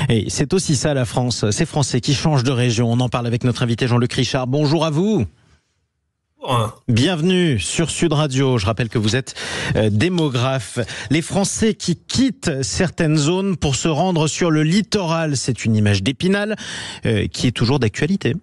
Et c'est aussi ça la France, ces Français qui changent de région. On en parle avec notre invité Jean-Luc Richard. Bonjour à vous. Bienvenue sur Sud Radio. Je rappelle que vous êtes démographe. Les Français qui quittent certaines zones pour se rendre sur le littoral, c'est une image d'Épinal qui est toujours d'actualité.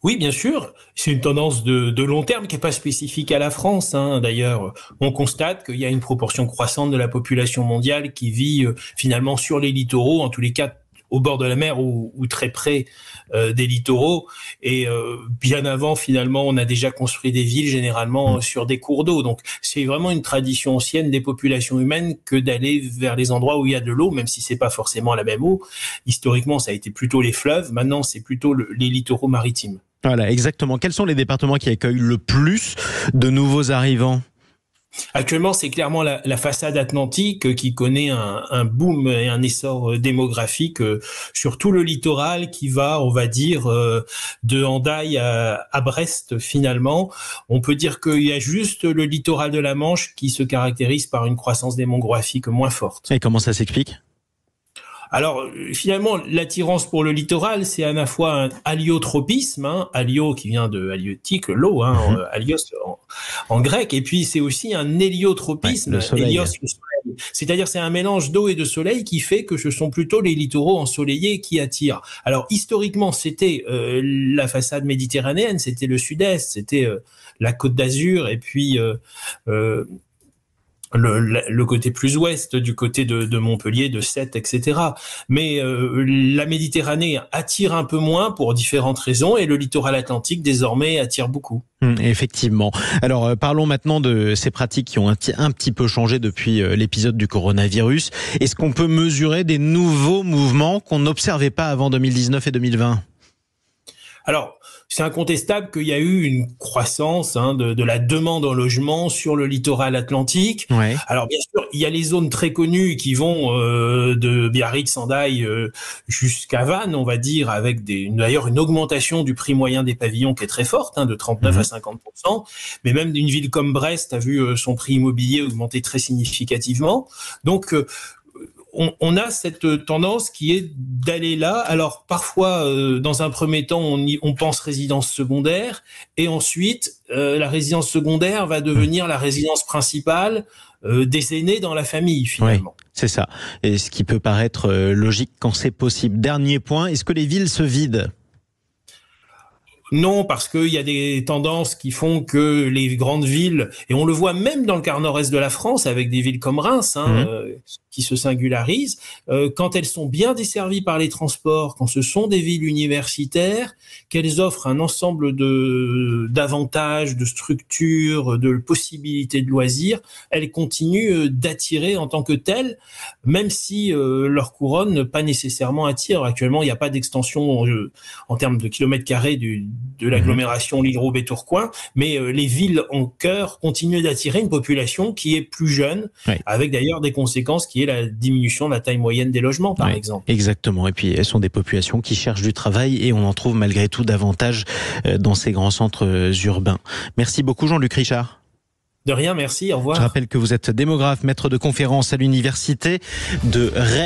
Oui, bien sûr. C'est une tendance de long terme qui n'est pas spécifique à la France. D'ailleurs, on constate qu'il y a une proportion croissante de la population mondiale qui vit finalement sur les littoraux, en tous les cas au bord de la mer ou très près des littoraux. Et bien avant, finalement, on a déjà construit des villes généralement sur des cours d'eau. Donc, c'est vraiment une tradition ancienne des populations humaines que d'aller vers les endroits où il y a de l'eau, même si c'est pas forcément la même eau. Historiquement, ça a été plutôt les fleuves. Maintenant, c'est plutôt les littoraux maritimes. Voilà, exactement. Quels sont les départements qui accueillent le plus de nouveaux arrivants ? Actuellement, c'est clairement la façade atlantique qui connaît un boom et un essor démographique sur tout le littoral qui va, on va dire, de Hendaye à Brest finalement. On peut dire qu'il y a juste le littoral de la Manche qui se caractérise par une croissance démographique moins forte. Et comment ça s'explique ? Alors, finalement, l'attirance pour le littoral, c'est à la fois un aliotropisme, alio qui vient de halieutique, l'eau, alios en grec, et puis c'est aussi un héliotropisme, le hélios, le soleil. C'est-à-dire c'est un mélange d'eau et de soleil qui fait que ce sont plutôt les littoraux ensoleillés qui attirent. Alors, historiquement, c'était la façade méditerranéenne, c'était le sud-est, c'était la Côte d'Azur, et puis le côté plus ouest, du côté de Montpellier, de Sète, etc. Mais la Méditerranée attire un peu moins pour différentes raisons et le littoral atlantique désormais attire beaucoup. Effectivement. Alors parlons maintenant de ces pratiques qui ont un petit peu changé depuis l'épisode du coronavirus. Est-ce qu'on peut mesurer des nouveaux mouvements qu'on n'observait pas avant 2019 et 2020 ? Alors, c'est incontestable qu'il y a eu une croissance de la demande en logement sur le littoral atlantique. Ouais. Alors, bien sûr, il y a les zones très connues qui vont de Biarritz, Hendaye jusqu'à Vannes, on va dire, avec d'ailleurs une augmentation du prix moyen des pavillons qui est très forte, de 39 à 50%. Mais même une ville comme Brest a vu son prix immobilier augmenter très significativement. Donc, on a cette tendance qui est d'aller là. Alors parfois, dans un premier temps, on pense résidence secondaire, et ensuite, la résidence secondaire va devenir la résidence principale des aînés dans la famille, finalement. Oui, c'est ça. Et ce qui peut paraître logique quand c'est possible. Dernier point, est-ce que les villes se vident ? Non, parce qu'il y a des tendances qui font que les grandes villes, et on le voit même dans le quart nord-est de la France, avec des villes comme Reims, qui se singularisent, quand elles sont bien desservies par les transports, quand ce sont des villes universitaires, qu'elles offrent un ensemble d'avantages, de structures, de possibilités de loisirs, elles continuent d'attirer en tant que telles, même si leur couronne pas nécessairement attire. Actuellement, il n'y a pas d'extension en termes de kilomètres carrés de l'agglomération Lille-Roubaix-Tourcoing, mais les villes en cœur continuent d'attirer une population qui est plus jeune, avec d'ailleurs des conséquences qui est la diminution de la taille moyenne des logements, par exemple. Exactement, et puis elles sont des populations qui cherchent du travail et on en trouve malgré tout davantage dans ces grands centres urbains. Merci beaucoup Jean-Luc Richard. De rien, merci, au revoir. Je rappelle que vous êtes démographe, maître de conférences à l'université de Rennes.